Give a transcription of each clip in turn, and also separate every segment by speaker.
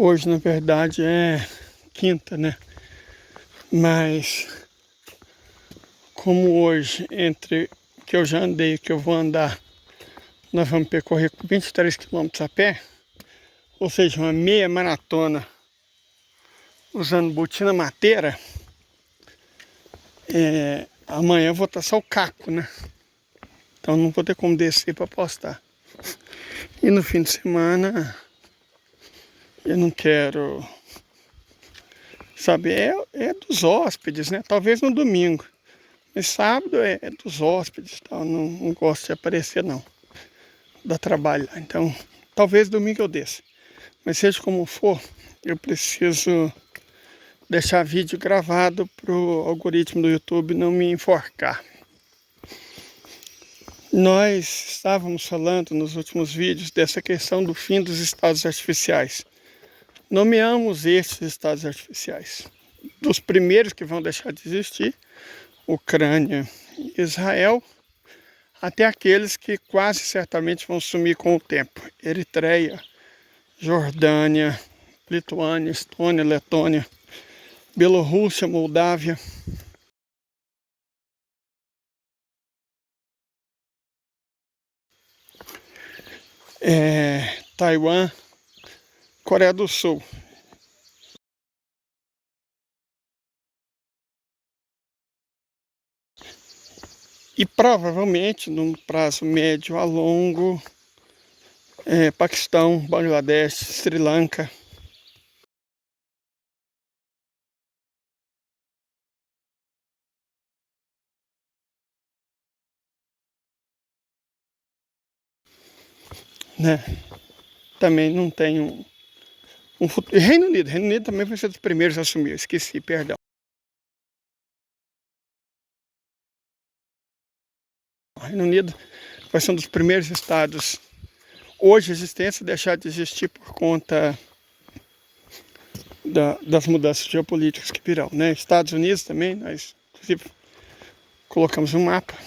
Speaker 1: Hoje, na verdade, é quinta, né? Mas como hoje, entre que eu já andei e que eu vou andar, nós vamos percorrer 23 quilômetros a pé, ou seja, uma meia maratona usando botina mateira, amanhã eu vou estar só o caco, né? Então não vou ter como descer para postar. E no fim de semana eu não quero, sabe, é dos hóspedes, né? Talvez no domingo. Mas sábado é dos hóspedes, tal. Não gosto de aparecer não. Dá trabalho lá. Então, talvez domingo eu desça. Mas seja como for, eu preciso deixar vídeo gravado para o algoritmo do YouTube não me enforcar. Nós estávamos falando nos últimos vídeos dessa questão do fim dos estados artificiais. Nomeamos esses estados artificiais. Dos primeiros que vão deixar de existir, Ucrânia e Israel, até aqueles que quase certamente vão sumir com o tempo. Eritreia, Jordânia, Lituânia, Estônia, Letônia, Bielorrússia, Moldávia. Taiwan, Coreia do Sul. E provavelmente, num prazo médio a longo, Paquistão, Bangladesh, Sri Lanka. Né? Também não tem um futuro. Reino Unido também vai ser dos primeiros a assumir, eu esqueci, perdão. O Reino Unido vai ser um dos primeiros estados hoje existência deixar de existir por conta das mudanças geopolíticas que virão, né? Estados Unidos também, nós inclusive colocamos um mapa.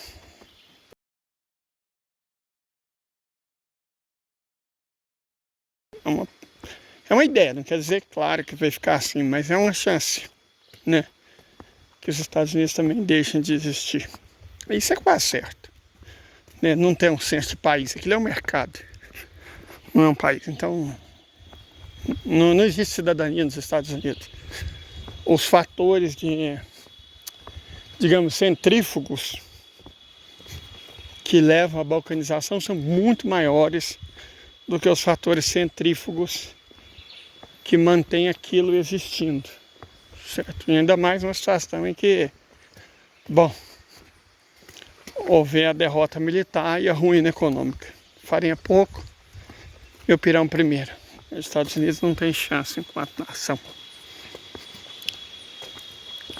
Speaker 1: É uma ideia, não quer dizer, claro, que vai ficar assim, mas é uma chance, né? Que os Estados Unidos também deixem de existir. Isso é quase certo, né? Não tem um senso de país, aquilo é um mercado, não é um país. Então, não existe cidadania nos Estados Unidos. Os fatores de, digamos, centrífugos que levam à balcanização são muito maiores do que os fatores centrífugos que mantêm aquilo existindo, certo? E ainda mais uma situação em que, bom, houver a derrota militar e a ruína econômica. Farinha pouco e o pirão primeiro. Os Estados Unidos não tem chance enquanto nação.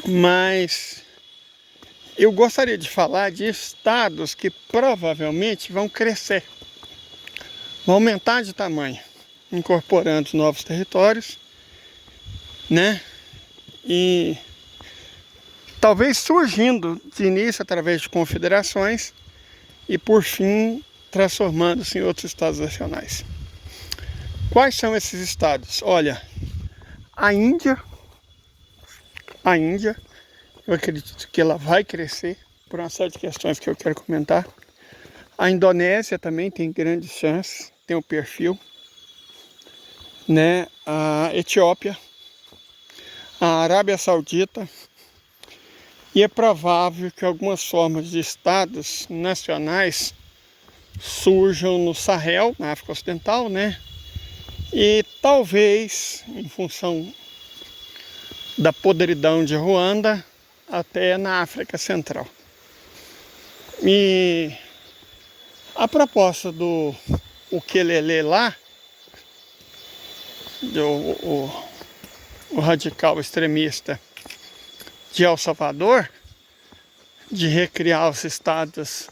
Speaker 1: Mas eu gostaria de falar de estados que provavelmente vão crescer, vão aumentar de tamanho, incorporando novos territórios, né? E talvez surgindo de início através de confederações e por fim transformando-se em outros estados nacionais. Quais são esses estados? Olha, a Índia, eu acredito que ela vai crescer por uma série de questões que eu quero comentar. A Indonésia também tem grandes chances, tem o perfil, né? A Etiópia, a Arábia Saudita, e é provável que algumas formas de estados nacionais surjam no Sahel, na África Ocidental, né? E talvez, em função da podridão de Ruanda, até na África Central. E a proposta do Ukelele lá, o radical extremista de El Salvador, de recriar os Estados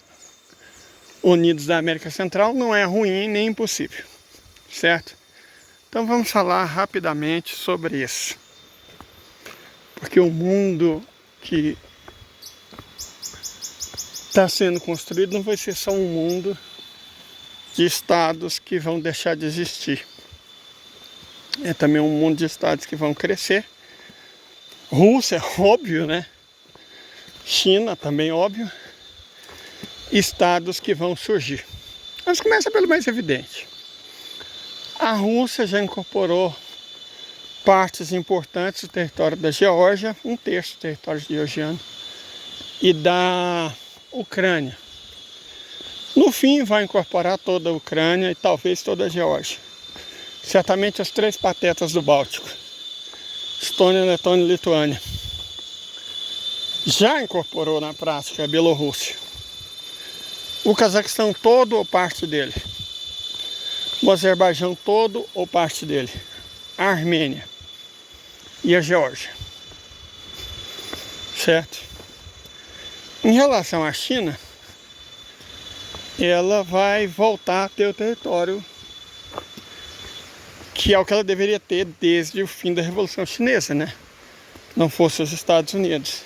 Speaker 1: Unidos da América Central, não é ruim nem impossível, certo? Então vamos falar rapidamente sobre isso. Porque o mundo que está sendo construído não vai ser só um mundo de estados que vão deixar de existir. É também um mundo de estados que vão crescer. Rússia, óbvio, né? China, também óbvio. Estados que vão surgir. Mas começa pelo mais evidente. A Rússia já incorporou partes importantes do território da Geórgia, um terço do território georgiano, e da Ucrânia. No fim, vai incorporar toda a Ucrânia e talvez toda a Geórgia. Certamente os 3 patetas do Báltico: Estônia, Letônia e Lituânia. Já incorporou na prática a Bielorrússia. O Cazaquistão todo ou parte dele. O Azerbaijão todo ou parte dele. A Armênia e a Geórgia. Certo? Em relação à China, ela vai voltar a ter o território que é o que ela deveria ter desde o fim da Revolução Chinesa, né? Não fosse os Estados Unidos.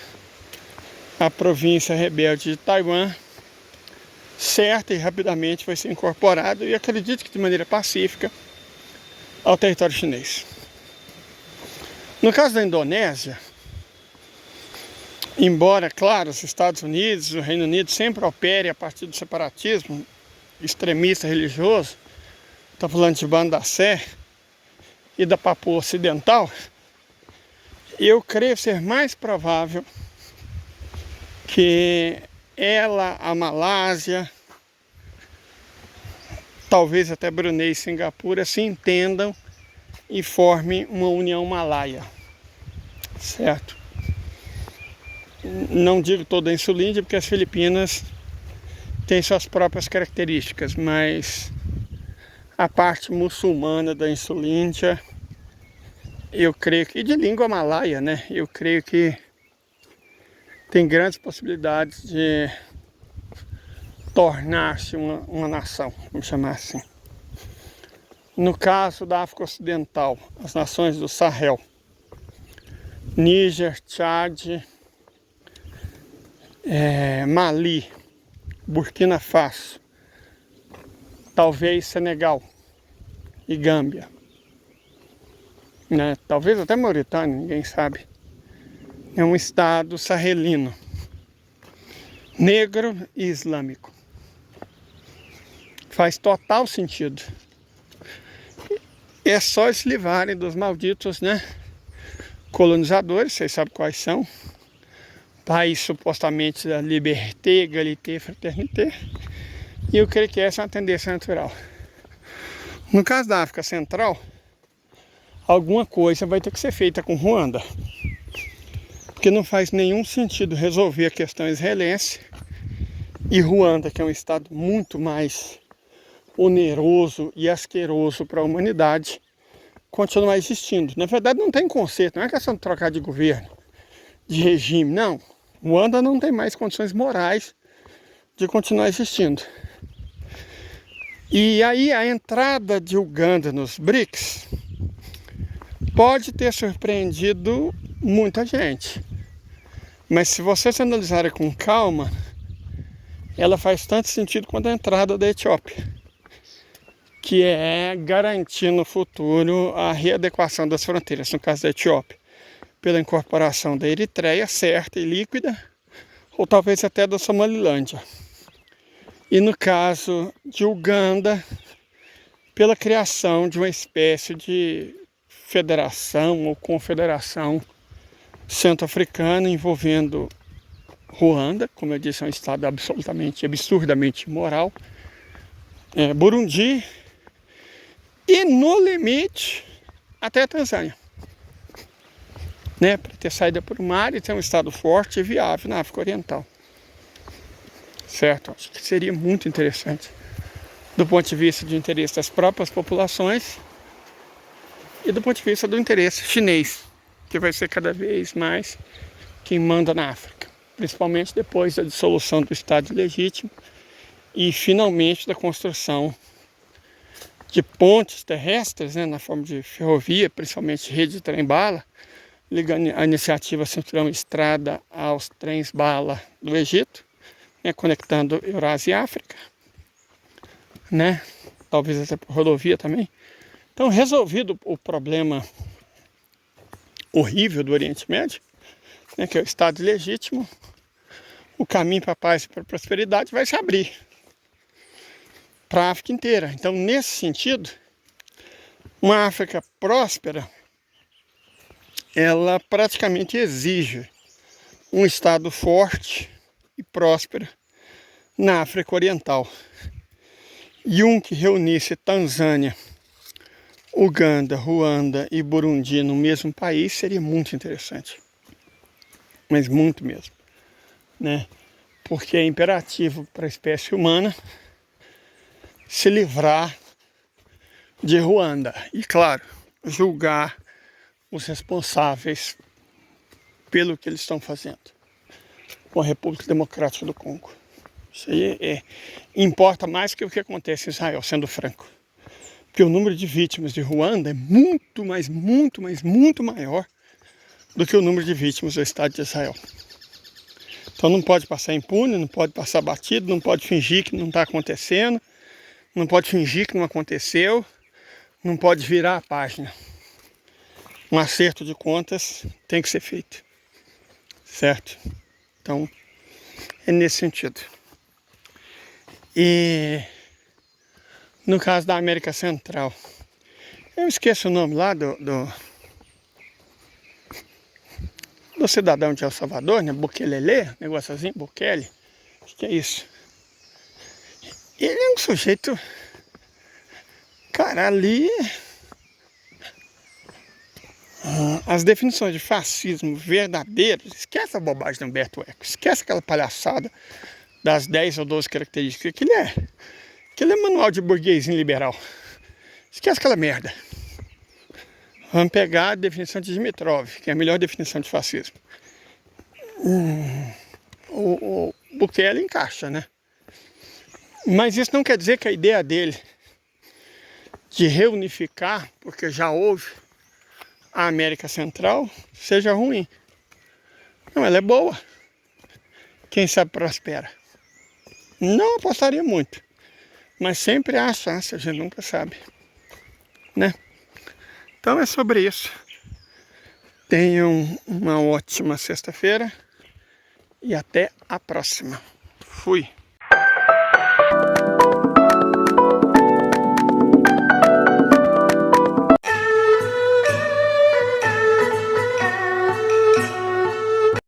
Speaker 1: A província rebelde de Taiwan, certa e rapidamente vai ser incorporado, e acredito que de maneira pacífica, ao território chinês. No caso da Indonésia, embora, claro, os Estados Unidos, o Reino Unido sempre opere a partir do separatismo extremista religioso, estou falando de Banda Aceh e da Papua Ocidental, eu creio ser mais provável que ela, a Malásia, talvez até Brunei e Singapura se entendam e formem uma união malaia, certo? Não digo toda a Insulíndia, porque as Filipinas têm suas próprias características, mas a parte muçulmana da Insulíndia, eu creio que, e de língua malaia, né? Eu creio que tem grandes possibilidades de tornar-se uma nação, vamos chamar assim. No caso da África Ocidental, as nações do Sahel, Níger, Tchad, Mali, Burkina Faso, talvez Senegal e Gâmbia, né? Talvez até Mauritânia, ninguém sabe. É um estado sahelino, negro e islâmico. Faz total sentido. É só se livrarem dos malditos, né, colonizadores, vocês sabem quais são. País supostamente da liberté, égalité, fraternité. E eu creio que essa é uma tendência natural. No caso da África Central, alguma coisa vai ter que ser feita com Ruanda. Porque não faz nenhum sentido resolver a questão israelense e Ruanda, que é um estado muito mais oneroso e asqueroso para a humanidade, continuar existindo. Na verdade, não tem conserto, não é questão de trocar de governo, de regime, não. Ruanda não tem mais condições morais de continuar existindo. E aí a entrada de Uganda nos BRICS pode ter surpreendido muita gente. Mas se vocês analisarem com calma, ela faz tanto sentido quanto a entrada da Etiópia, que é garantir no futuro a readequação das fronteiras, no caso da Etiópia, pela incorporação da Eritreia, certa e líquida, ou talvez até da Somalilândia. E no caso de Uganda, pela criação de uma espécie de federação ou confederação centro-africana envolvendo Ruanda, como eu disse, é um estado absolutamente, absurdamente imoral, Burundi e, no limite, até a Tanzânia, né, para ter saída por mar e ter um estado forte e viável na África Oriental. Certo? Acho que seria muito interessante do ponto de vista de interesse das próprias populações e do ponto de vista do interesse chinês, que vai ser cada vez mais quem manda na África, principalmente depois da dissolução do Estado legítimo e finalmente da construção de pontes terrestres, né, na forma de ferrovia, principalmente rede de trem-bala, ligando a iniciativa Cinturão Estrada aos trens-bala do Egito, né, conectando Eurásia e África, né, talvez até por rodovia também, Então, resolvido o problema horrível do Oriente Médio, né, que é o Estado legítimo, o caminho para a paz e para a prosperidade vai se abrir para a África inteira. Então, nesse sentido, uma África próspera, ela praticamente exige um Estado forte e próspero na África Oriental. E um que reunisse Tanzânia, Uganda, Ruanda e Burundi no mesmo país seria muito interessante. Mas muito mesmo, né? Porque é imperativo para a espécie humana se livrar de Ruanda e, claro, julgar os responsáveis pelo que eles estão fazendo com a República Democrática do Congo. Isso aí importa mais que o que acontece em Israel, sendo franco. Porque o número de vítimas de Ruanda é muito maior do que o número de vítimas do Estado de Israel. Então não pode passar impune, não pode passar batido, não pode fingir que não está acontecendo, não pode fingir que não aconteceu, não pode virar a página. Um acerto de contas tem que ser feito, certo? Então, é nesse sentido. E no caso da América Central, eu esqueço o nome lá do cidadão de El Salvador, né? Bukelele, negócio assim, Bukele, acho que é isso. Ele é um sujeito, cara, ali as definições de fascismo verdadeiro, esquece a bobagem do Humberto Eco, esquece aquela palhaçada das 10 ou 12 características, aquele é manual de burguesinho liberal, esquece aquela merda. Vamos pegar a definição de Dimitrov, que é a melhor definição de fascismo. O Bukele encaixa, né? Mas isso não quer dizer que a ideia dele de reunificar, porque já houve a América Central, seja ruim. Não, ela é boa. Quem sabe prospera. Não apostaria muito, mas sempre há chance, a gente nunca sabe, né? Então é sobre isso. Tenham uma ótima sexta-feira e até a próxima. Fui!